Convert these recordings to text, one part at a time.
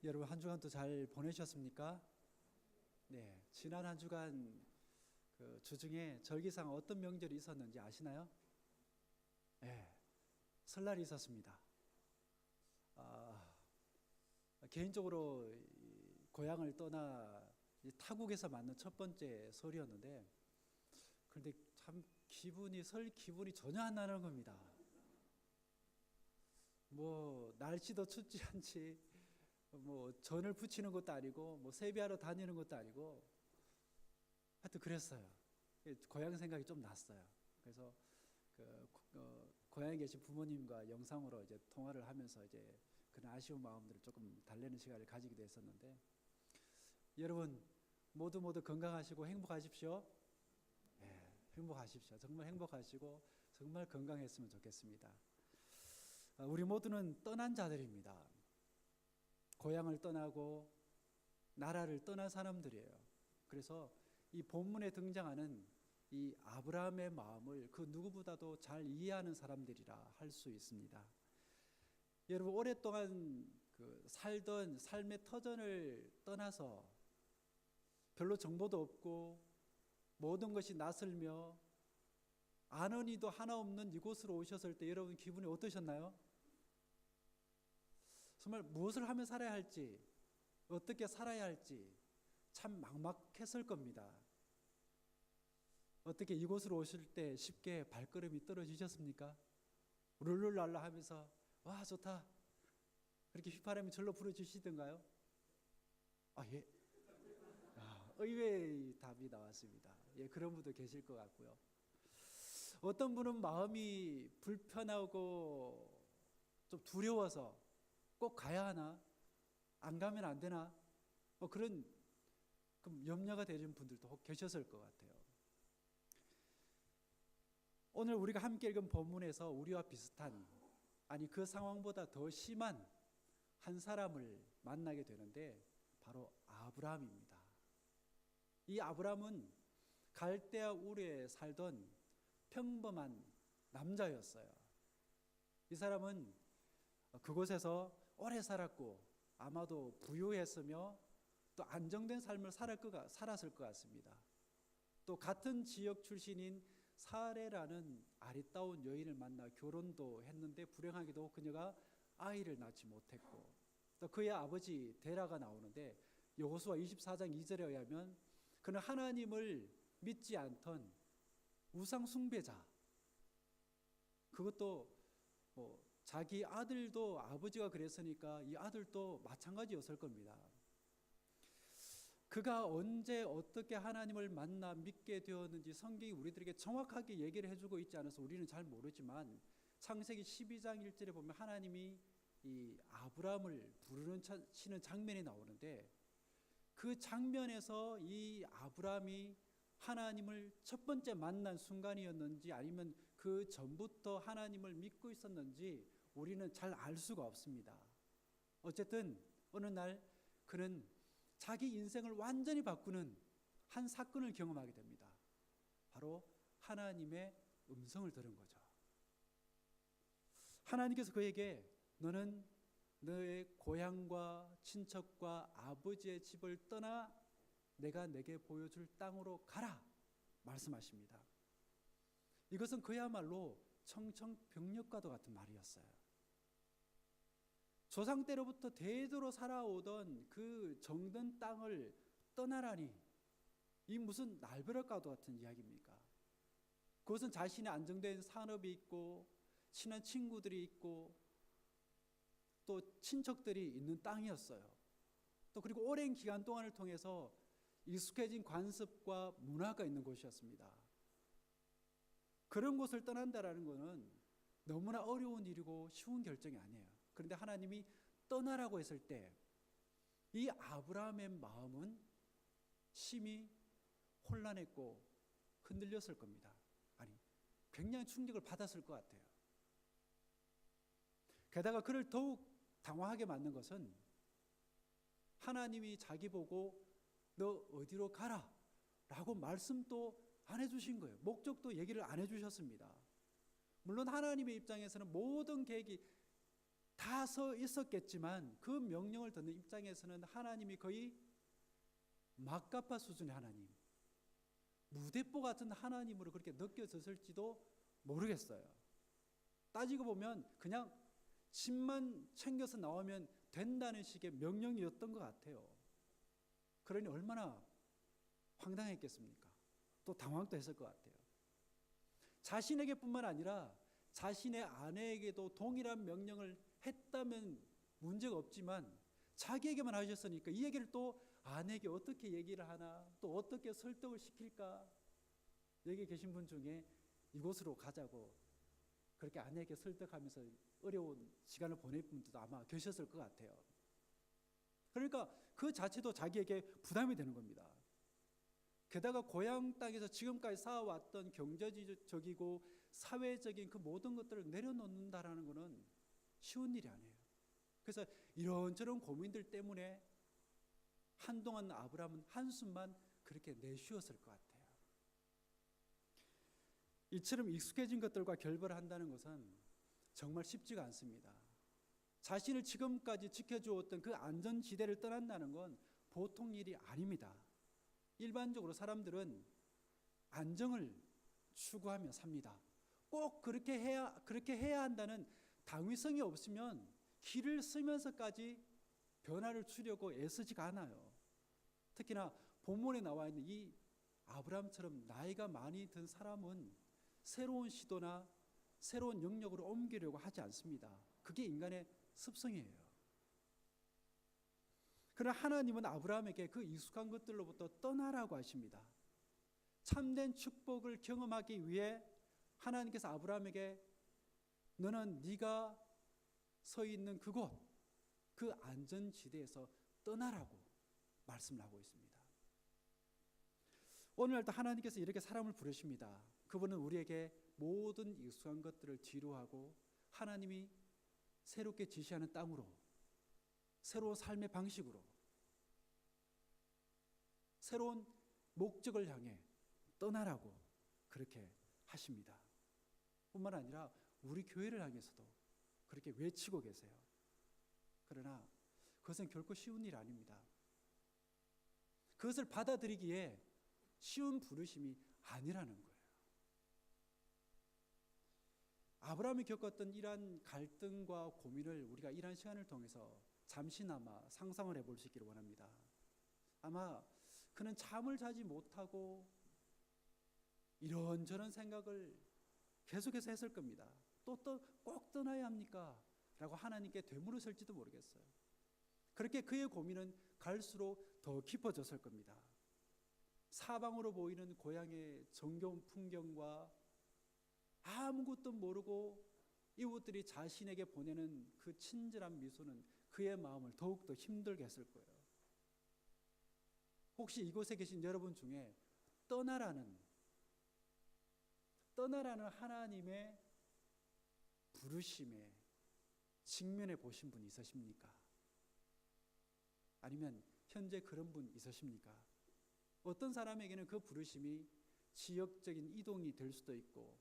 여러분 한 주간도 잘 보내셨습니까? 네, 지난 한 주간 그 주중에 절기상 어떤 명절이 있었는지 아시나요? 네, 설날이 있었습니다. 아, 개인적으로 고향을 떠나 타국에서 맞는 첫 번째 설이었는데, 그런데 참 설 기분이 전혀 안 나는 겁니다. 뭐 날씨도 춥지 않지, 뭐 전을 부치는 것도 아니고, 뭐 세배하러 다니는 것도 아니고, 하여튼 그랬어요. 고향 생각이 좀 났어요. 그래서 고향에 계신 부모님과 영상으로 이제 통화를 하면서 이제 그런 아쉬운 마음들을 조금 달래는 시간을 가지기도 했었는데, 여러분 모두 건강하시고 행복하십시오. 네, 행복하십시오. 정말 행복하시고 정말 건강했으면 좋겠습니다. 우리 모두는 떠난 자들입니다. 고향을 떠나고 나라를 떠난 사람들이에요. 그래서 이 본문에 등장하는 이 아브라함의 마음을 그 누구보다도 잘 이해하는 사람들이라 할 수 있습니다. 여러분 오랫동안 살던 삶의 터전을 떠나서 별로 정보도 없고 모든 것이 낯설며 아는 이도 하나 없는 이곳으로 오셨을 때 여러분 기분이 어떠셨나요? 정말 무엇을 하며 살아야 할지, 어떻게 살아야 할지 참 막막했을 겁니다. 어떻게 이곳으로 오실 때 쉽게 발걸음이 떨어지셨습니까? 룰루랄라 하면서 와 좋다 그렇게 휘파람이 절로 불어주시던가요? 예. 의외의 답이 나왔습니다. 예, 그런 분도 계실 것 같고요. 어떤 분은 마음이 불편하고 좀 두려워서 꼭 가야 하나? 안 가면 안 되나? 그런 염려가 되는 분들도 계셨을 것 같아요. 오늘 우리가 함께 읽은 본문에서 우리와 비슷한, 아니 그 상황보다 더 심한 한 사람을 만나게 되는데 바로 아브라함입니다. 이 아브라함은 갈대아 우르에 살던 평범한 남자였어요. 이 사람은 그곳에서 오래 살았고 아마도 부유했으며 또 안정된 삶을 살았을 것 같습니다. 또 같은 지역 출신인 사레라는 아리따운 여인을 만나 결혼도 했는데 불행하게도 그녀가 아이를 낳지 못했고, 또 그의 아버지 데라가 나오는데 여호수아 24장 2절에 의하면 그는 하나님을 믿지 않던 우상 숭배자, 그것도 자기 아들도 아버지가 그랬으니까 이 아들도 마찬가지였을 겁니다. 그가 언제 어떻게 하나님을 만나 믿게 되었는지 성경이 우리들에게 정확하게 얘기를 해주고 있지 않아서 우리는 잘 모르지만 창세기 12장 1절에 보면 하나님이 이 아브라함을 부르시는 장면이 나오는데, 그 장면에서 이 아브라함이 하나님을 첫 번째 만난 순간이었는지 아니면 그 전부터 하나님을 믿고 있었는지 우리는 잘 알 수가 없습니다. 어쨌든 어느 날 그는 자기 인생을 완전히 바꾸는 한 사건을 경험하게 됩니다. 바로 하나님의 음성을 들은 거죠. 하나님께서 그에게 너는 너의 고향과 친척과 아버지의 집을 떠나 내가 내게 보여줄 땅으로 가라 말씀하십니다. 이것은 그야말로 청천벽력과도 같은 말이었어요. 조상 때로부터 대대로 살아오던 그 정든 땅을 떠나라니, 이 무슨 날벼락과도 같은 이야기입니까? 그것은 자신의 안정된 산업이 있고 친한 친구들이 있고 또 친척들이 있는 땅이었어요. 또 그리고 오랜 기간 동안을 통해서 익숙해진 관습과 문화가 있는 곳이었습니다. 그런 곳을 떠난다라는 것은 너무나 어려운 일이고 쉬운 결정이 아니에요. 그런데 하나님이 떠나라고 했을 때 이 아브라함의 마음은 심히 혼란했고 흔들렸을 겁니다. 아니, 굉장히 충격을 받았을 것 같아요. 게다가 그를 더욱 당황하게 만든 것은 하나님이 자기 보고 너 어디로 가라 라고 말씀도 안 해주신 거예요. 목적도 얘기를 안 해주셨습니다. 물론 하나님의 입장에서는 모든 계획이 다 서 있었겠지만 그 명령을 듣는 입장에서는 하나님이 거의 막가파 수준의 하나님, 무대뽀 같은 하나님으로 그렇게 느껴졌을지도 모르겠어요. 따지고 보면 그냥 집만 챙겨서 나오면 된다는 식의 명령이었던 것 같아요. 그러니 얼마나 황당했겠습니까? 또 당황도 했을 것 같아요. 자신에게뿐만 아니라 자신의 아내에게도 동일한 명령을 했다면 문제가 없지만 자기에게만 하셨으니까 이 얘기를 또 아내에게 어떻게 얘기를 하나, 또 어떻게 설득을 시킬까? 여기 계신 분 중에 이곳으로 가자고 그렇게 아내에게 설득하면서 어려운 시간을 보낼 분들도 아마 계셨을 것 같아요. 그러니까 그 자체도 자기에게 부담이 되는 겁니다. 게다가 고향 땅에서 지금까지 쌓아왔던 경제적이고 사회적인 그 모든 것들을 내려놓는다라는 것은 쉬운 일이 아니에요. 그래서 이런저런 고민들 때문에 한동안 아브라함은 한숨만 그렇게 내쉬었을 것 같아요. 이처럼 익숙해진 것들과 결별을 한다는 것은 정말 쉽지가 않습니다. 자신을 지금까지 지켜주었던 그 안전지대를 떠난다는 건 보통 일이 아닙니다. 일반적으로 사람들은 안정을 추구하며 삽니다. 꼭 그렇게 해야 한다는 당위성이 없으면 길을 쓰면서까지 변화를 주려고 애쓰지가 않아요. 특히나 본문에 나와 있는 이 아브라함처럼 나이가 많이 든 사람은 새로운 시도나 새로운 영역으로 옮기려고 하지 않습니다. 그게 인간의 습성이에요. 그러나 하나님은 아브라함에게 그 익숙한 것들로부터 떠나라고 하십니다. 참된 축복을 경험하기 위해 하나님께서 아브라함에게 너는 네가 서 있는 그곳, 그 안전지대에서 떠나라고 말씀을 하고 있습니다. 오늘날도 하나님께서 이렇게 사람을 부르십니다. 그분은 우리에게 모든 익숙한 것들을 뒤로하고 하나님이 새롭게 지시하는 땅으로, 새로운 삶의 방식으로, 새로운 목적을 향해 떠나라고 그렇게 하십니다. 뿐만 아니라 우리 교회를 향해서도 그렇게 외치고 계세요. 그러나 그것은 결코 쉬운 일이 아닙니다. 그것을 받아들이기에 쉬운 부르심이 아니라는 거예요. 아브라함이 겪었던 이러한 갈등과 고민을 우리가 이러한 시간을 통해서 잠시나마 상상을 해볼 수 있기를 원합니다. 아마 그는 잠을 자지 못하고 이런저런 생각을 계속해서 했을 겁니다. 또 꼭 떠나야 합니까? 라고 하나님께 되물었을지도 모르겠어요. 그렇게 그의 고민은 갈수록 더 깊어졌을 겁니다. 사방으로 보이는 고향의 정겨운 풍경과 아무것도 모르고 이웃들이 자신에게 보내는 그 친절한 미소는 그의 마음을 더욱더 힘들게 했을 거예요. 혹시 이곳에 계신 여러분 중에 떠나라는 하나님의 부르심에 직면해 보신 분 있으십니까? 아니면 현재 그런 분 있으십니까? 어떤 사람에게는 그 부르심이 지역적인 이동이 될 수도 있고,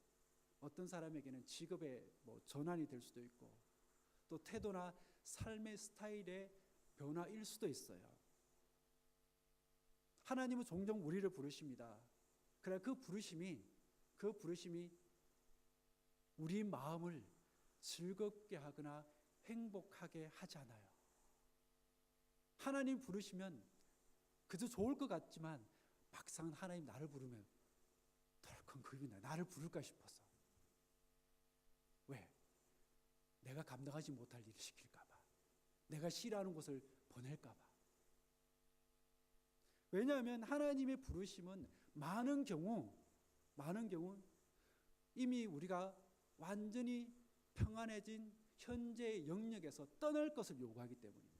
어떤 사람에게는 직업의 전환이 될 수도 있고, 또 태도나 삶의 스타일의 변화일 수도 있어요. 하나님은 종종 우리를 부르십니다. 그러나 그 부르심이 우리 마음을 즐겁게 하거나 행복하게 하지 않아요. 하나님 부르시면 그저 좋을 것 같지만 막상 하나님 나를 부르면 덜컹 겁이 나요. 나를 부를까 싶어서. 왜? 내가 감당하지 못할 일을 시킬까 봐. 내가 싫어하는 곳을 보낼까 봐. 왜냐하면 하나님의 부르심은 많은 경우 이미 우리가 완전히 평안해진 현재의 영역에서 떠날 것을 요구하기 때문입니다.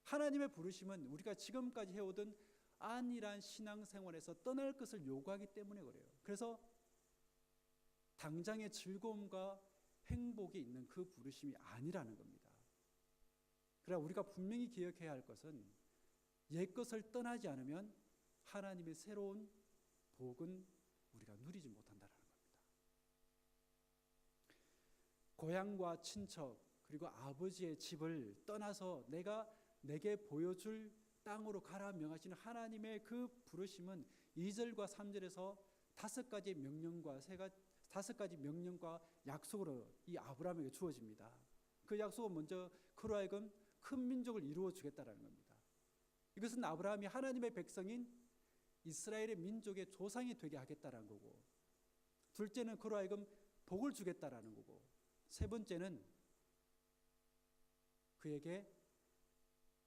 하나님의 부르심은 우리가 지금까지 해오던 안일한 신앙생활에서 떠날 것을 요구하기 때문에 그래요. 그래서 당장의 즐거움과 행복이 있는 그 부르심이 아니라는 겁니다. 그러나 우리가 분명히 기억해야 할 것은 옛것을 떠나지 않으면 하나님의 새로운 복은 우리가 누리지 못한다는 겁니다. 고향과 친척, 그리고 아버지의 집을 떠나서 내게 보여줄 땅으로 가라 명하시는 하나님의 그 부르심은 2절과 3절에서 다섯 가지 명령과 약속으로 이 아브라함에게 주어집니다. 그 약속은 먼저 그로 하여금 큰 민족을 이루어 주겠다라는 겁니다. 이것은 아브라함이 하나님의 백성인 이스라엘의 민족의 조상이 되게 하겠다라는 거고, 둘째는 그로 하여금 복을 주겠다라는 거고, 세 번째는 그에게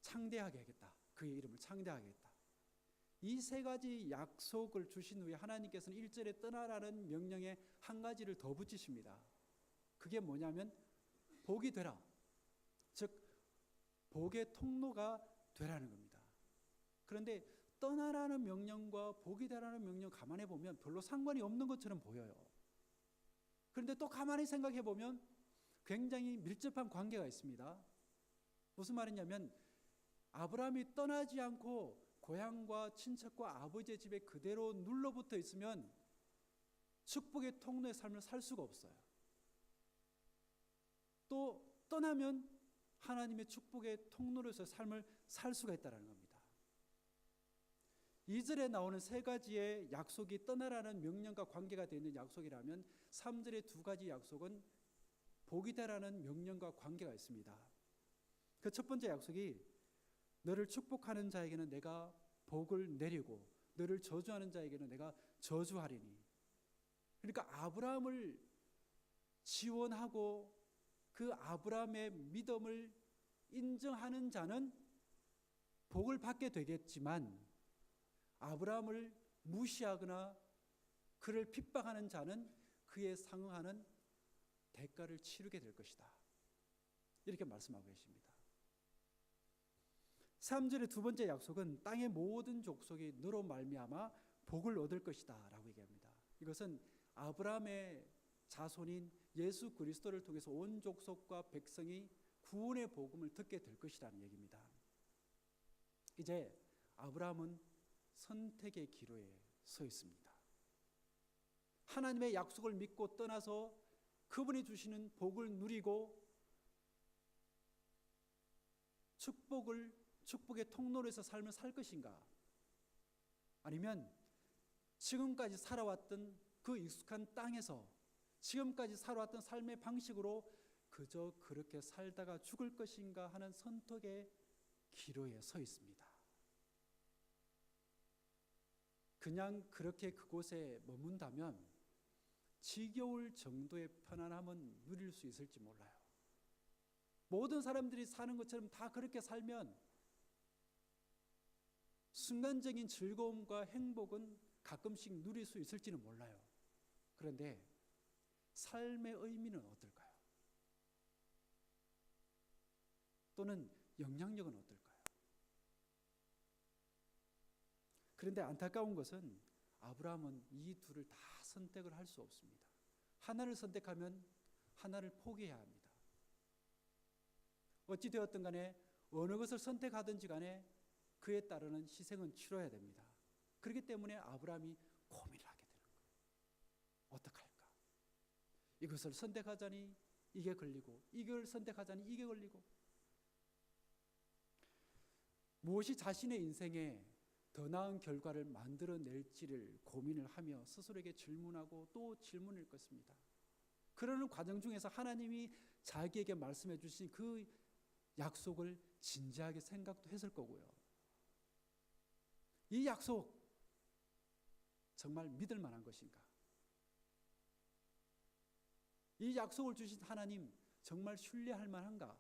창대하게 하겠다. 그의 이름을 창대하게 하겠다. 이 세 가지 약속을 주신 후에 하나님께서는 1절에 떠나라는 명령에 한 가지를 더 붙이십니다. 그게 뭐냐면 복이 되라. 즉 복의 통로가 되라는 겁니다. 그런데 떠나라는 명령과 복이 되라는 명령 가만히 보면 별로 상관이 없는 것처럼 보여요. 그런데 또 가만히 생각해 보면 굉장히 밀접한 관계가 있습니다. 무슨 말이냐면 아브라함이 떠나지 않고 고향과 친척과 아버지의 집에 그대로 눌러붙어 있으면 축복의 통로의 삶을 살 수가 없어요. 또 떠나면 하나님의 축복의 통로로서 삶을 살 수가 있다는 겁니다. 2절에 나오는 세 가지의 약속이 떠나라는 명령과 관계가 되어 있는 약속이라면 3절의 두 가지 약속은 복이 되라는 명령과 관계가 있습니다. 그 첫 번째 약속이 너를 축복하는 자에게는 내가 복을 내리고 너를 저주하는 자에게는 내가 저주하리니. 그러니까 아브라함을 지원하고 그 아브라함의 믿음을 인정하는 자는 복을 받게 되겠지만 아브라함을 무시하거나 그를 핍박하는 자는 그에 상응하는 대가를 치르게 될 것이다. 이렇게 말씀하고 계십니다. 3절의 두 번째 약속은 땅의 모든 족속이 너로 말미암아 복을 얻을 것이다 라고 얘기합니다. 이것은 아브라함의 자손인 예수 그리스도를 통해서 온 족속과 백성이 구원의 복음을 듣게 될 것이라는 얘기입니다. 이제 아브라함은 선택의 기로에 서 있습니다. 하나님의 약속을 믿고 떠나서 그분이 주시는 복을 누리고 축복의 통로에서 삶을 살 것인가? 아니면 지금까지 살아왔던 그 익숙한 땅에서 지금까지 살아왔던 삶의 방식으로 그저 그렇게 살다가 죽을 것인가 하는 선택의 기로에 서 있습니다. 그냥 그렇게 그곳에 머문다면 지겨울 정도의 편안함은 누릴 수 있을지 몰라요. 모든 사람들이 사는 것처럼 다 그렇게 살면 순간적인 즐거움과 행복은 가끔씩 누릴 수 있을지는 몰라요. 그런데 삶의 의미는 어떨까요? 또는 영향력은 어떨까요? 그런데 안타까운 것은 아브라함은 이 둘을 다 선택을 할 수 없습니다. 하나를 선택하면 하나를 포기해야 합니다. 어찌 되었든 간에 어느 것을 선택하든지 간에 그에 따르는 희생은 치러야 됩니다. 그렇기 때문에 아브라함이 고민을 하게 되는 거예요. 어떡할까? 이것을 선택하자니 이게 걸리고 이걸 선택하자니 이게 걸리고 무엇이 자신의 인생에 더 나은 결과를 만들어낼지를 고민을 하며 스스로에게 질문하고 또 질문을 껐습니다. 그러는 과정 중에서 하나님이 자기에게 말씀해 주신 그 약속을 진지하게 생각도 했을 거고요. 이 약속 정말 믿을 만한 것인가? 이 약속을 주신 하나님 정말 신뢰할 만한가?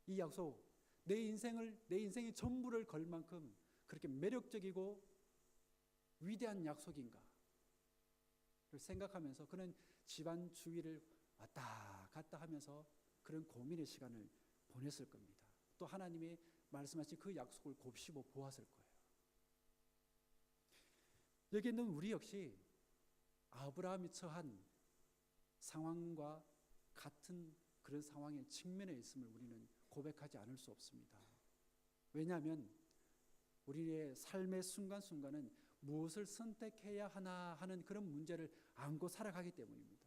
이 약속 내 인생의 전부를 걸 만큼 그렇게 매력적이고 위대한 약속인가? 를 생각하면서 그는 집안 주위를 왔다 갔다 하면서 그런 고민의 시간을 보냈을 겁니다. 또 하나님이 말씀하신 그 약속을 곱씹어 보았을 거예요. 여기 있는 우리 역시 아브라함이 처한 상황과 같은 그런 상황의 측면에 있음을 우리는 고백하지 않을 수 없습니다. 왜냐하면 우리의 삶의 순간순간은 무엇을 선택해야 하나 하는 그런 문제를 안고 살아가기 때문입니다.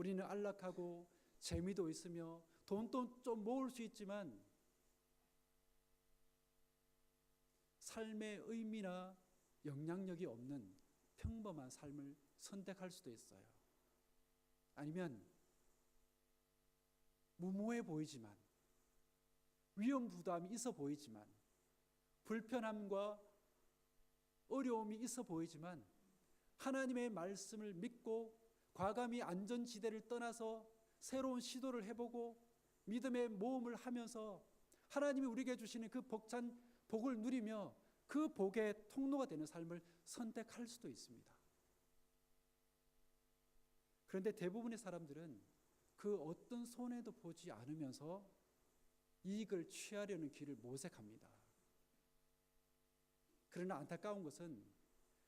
우리는 안락하고 재미도 있으며 돈도 좀 모을 수 있지만 삶의 의미나 영향력이 없는 평범한 삶을 선택할 수도 있어요. 아니면 무모해 보이지만, 위험 부담이 있어 보이지만, 불편함과 어려움이 있어 보이지만 하나님의 말씀을 믿고 과감히 안전지대를 떠나서 새로운 시도를 해보고 믿음의 모험을 하면서 하나님이 우리에게 주시는 그 벅찬 복을 누리며 그 복의 통로가 되는 삶을 선택할 수도 있습니다. 그런데 대부분의 사람들은 그 어떤 손해도 보지 않으면서 이익을 취하려는 길을 모색합니다. 그러나 안타까운 것은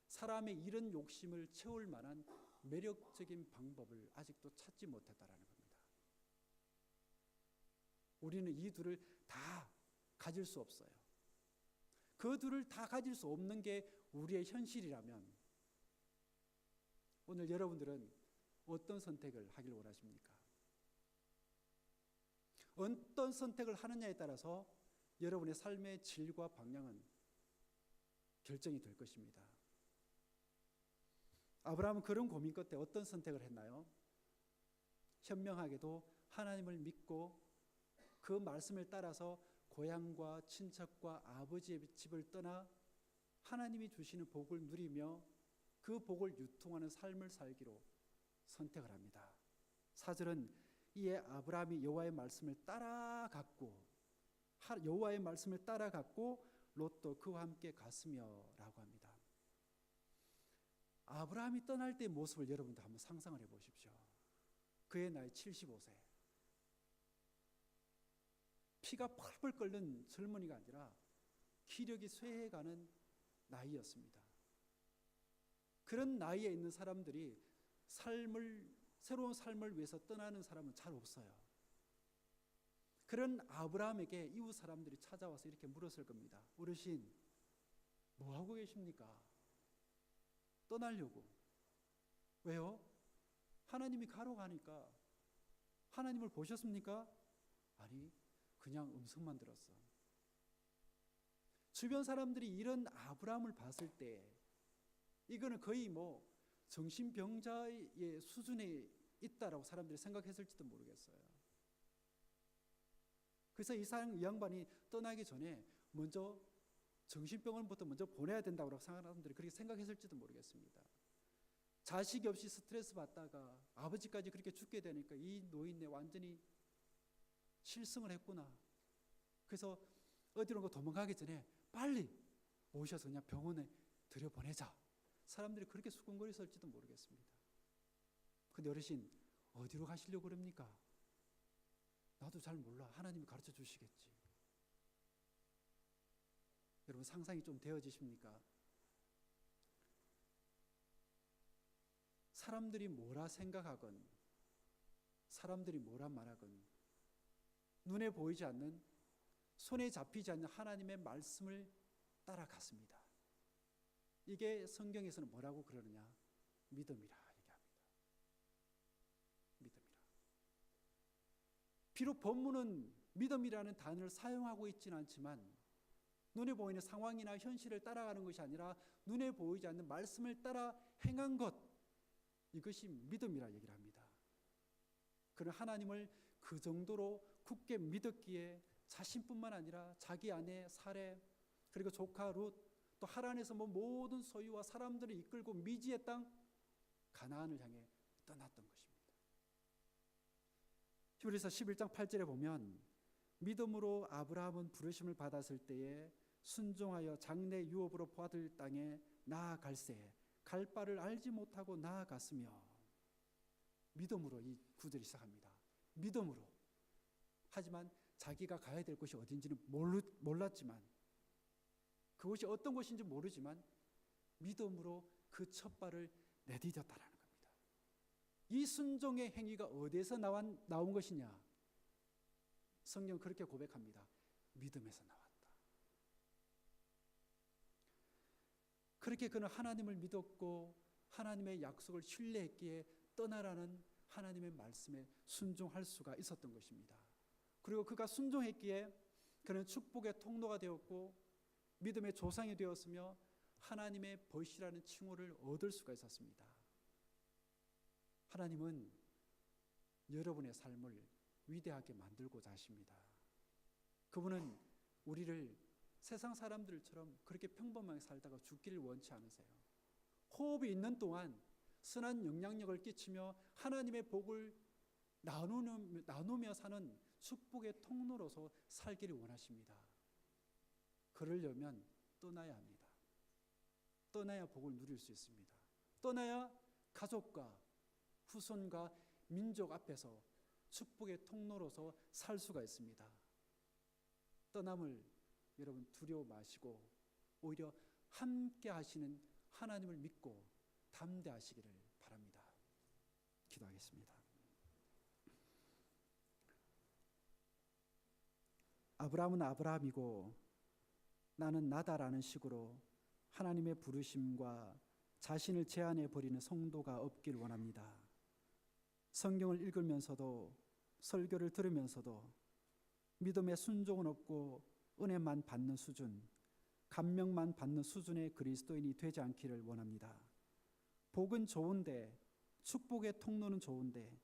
사람의 이런 욕심을 채울 만한 매력적인 방법을 아직도 찾지 못했다라는 겁니다. 우리는 이 둘을 다 가질 수 없어요. 그 둘을 다 가질 수 없는 게 우리의 현실이라면 오늘 여러분들은 어떤 선택을 하길 원하십니까? 어떤 선택을 하느냐에 따라서 여러분의 삶의 질과 방향은 결정이 될 것입니다. 아브라함은 그런 고민 끝에 어떤 선택을 했나요? 현명하게도 하나님을 믿고 그 말씀을 따라서 고향과 친척과 아버지의 집을 떠나 하나님이 주시는 복을 누리며 그 복을 유통하는 삶을 살기로 선택을 합니다. 4절은 이에 아브라함이 여호와의 말씀을 따라갔고 여호와의 말씀을 따라갔고 롯도 그와 함께 갔으며 라고 합니다. 아브라함이 떠날 때의 모습을 여러분도 한번 상상을 해보십시오. 그의 나이 75세, 피가 펄펄 끓는 젊은이가 아니라 기력이 쇠해가는 나이였습니다. 그런 나이에 있는 사람들이 새로운 삶을 위해서 떠나는 사람은 잘 없어요. 그런 아브라함에게 이웃 사람들이 찾아와서 이렇게 물었을 겁니다. 어르신, 뭐 하고 계십니까? 떠나려고. 왜요? 하나님이 가라고 하니까. 하나님을 보셨습니까? 아니, 그냥 음성만 들었어. 주변 사람들이 이런 아브라함을 봤을 때 이거는 거의 뭐 정신병자의 수준에 있다라고 사람들이 생각했을지도 모르겠어요. 그래서 이 양반이 떠나기 전에 먼저 정신병원부터 먼저 보내야 된다고 사람들이 그렇게 생각했을지도 모르겠습니다. 자식이 없이 스트레스 받다가 아버지까지 그렇게 죽게 되니까 이 노인네 완전히 실성을 했구나. 그래서 어디론가 도망가기 전에 빨리 모셔서 그냥 병원에 들여보내자. 사람들이 그렇게 수군거렸을지도 모르겠습니다. 근데 어르신, 어디로 가시려고 그럽니까? 나도 잘 몰라. 하나님이 가르쳐 주시겠지. 여러분 상상이 좀 되어지십니까? 사람들이 뭐라 생각하건 사람들이 뭐라 말하건 눈에 보이지 않는, 손에 잡히지 않는 하나님의 말씀을 따라갔습니다. 이게 성경에서는 뭐라고 그러느냐? 믿음이라 얘기합니다. 믿음이라. 비록 본문은 믿음이라는 단어를 사용하고 있지는 않지만 눈에 보이는 상황이나 현실을 따라가는 것이 아니라 눈에 보이지 않는 말씀을 따라 행한 것, 이것이 믿음이라 얘기를 합니다. 그는 하나님을 그 정도로 굳게 믿었기에 자신뿐만 아니라 자기 아내 사레, 그리고 조카 룻, 또 하란에서 모든 소유와 사람들을 이끌고 미지의 땅 가나안을 향해 떠났던 것입니다. 히브리서 11장 8절에 보면 믿음으로 아브라함은 부르심을 받았을 때에 순종하여 장래 유업으로 받을 땅에 나아갈새 갈 바를 알지 못하고 나아갔으며, 믿음으로 이 구절이 시작합니다. 믿음으로. 하지만 자기가 가야 될 곳이 어딘지는 몰랐지만, 그곳이 어떤 곳인지 모르지만 믿음으로 그 첫 발을 내디뎠다라는 겁니다. 이 순종의 행위가 어디에서 나온 것이냐? 성경 그렇게 고백합니다. 믿음에서 나왔다. 그렇게 그는 하나님을 믿었고 하나님의 약속을 신뢰했기에 떠나라는 하나님의 말씀에 순종할 수가 있었던 것입니다. 그리고 그가 순종했기에 그는 축복의 통로가 되었고 믿음의 조상이 되었으며 하나님의 벗이라는 칭호를 얻을 수가 있었습니다. 하나님은 여러분의 삶을 위대하게 만들고자 하십니다. 그분은 우리를 세상 사람들처럼 그렇게 평범하게 살다가 죽기를 원치 않으세요. 호흡이 있는 동안 선한 영향력을 끼치며 하나님의 복을 나누며 사는 축복의 통로로서 살기를 원하십니다. 그러려면 떠나야 합니다. 떠나야 복을 누릴 수 있습니다. 떠나야 가족과 후손과 민족 앞에서 축복의 통로로서 살 수가 있습니다. 떠남을 여러분 두려워 마시고 오히려 함께 하시는 하나님을 믿고 담대하시기를 바랍니다. 기도하겠습니다. 아브라함은 아브라함이고 나는 나다라는 식으로 하나님의 부르심과 자신을 제한해 버리는 성도가 없길 원합니다. 성경을 읽으면서도 설교를 들으면서도 믿음의 순종은 없고 은혜만 받는 수준, 감명만 받는 수준의 그리스도인이 되지 않기를 원합니다. 복은 좋은데, 축복의 통로는 좋은데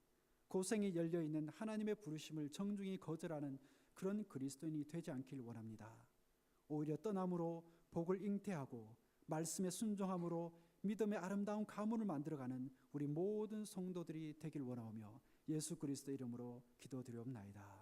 고생이 열려있는 하나님의 부르심을 정중히 거절하는 그런 그리스도인이 되지 않기를 원합니다. 오히려 떠남으로 복을 잉태하고 말씀에 순종함으로 믿음의 아름다운 가문을 만들어가는 우리 모든 성도들이 되길 원하오며 예수 그리스도 이름으로 기도드리옵나이다.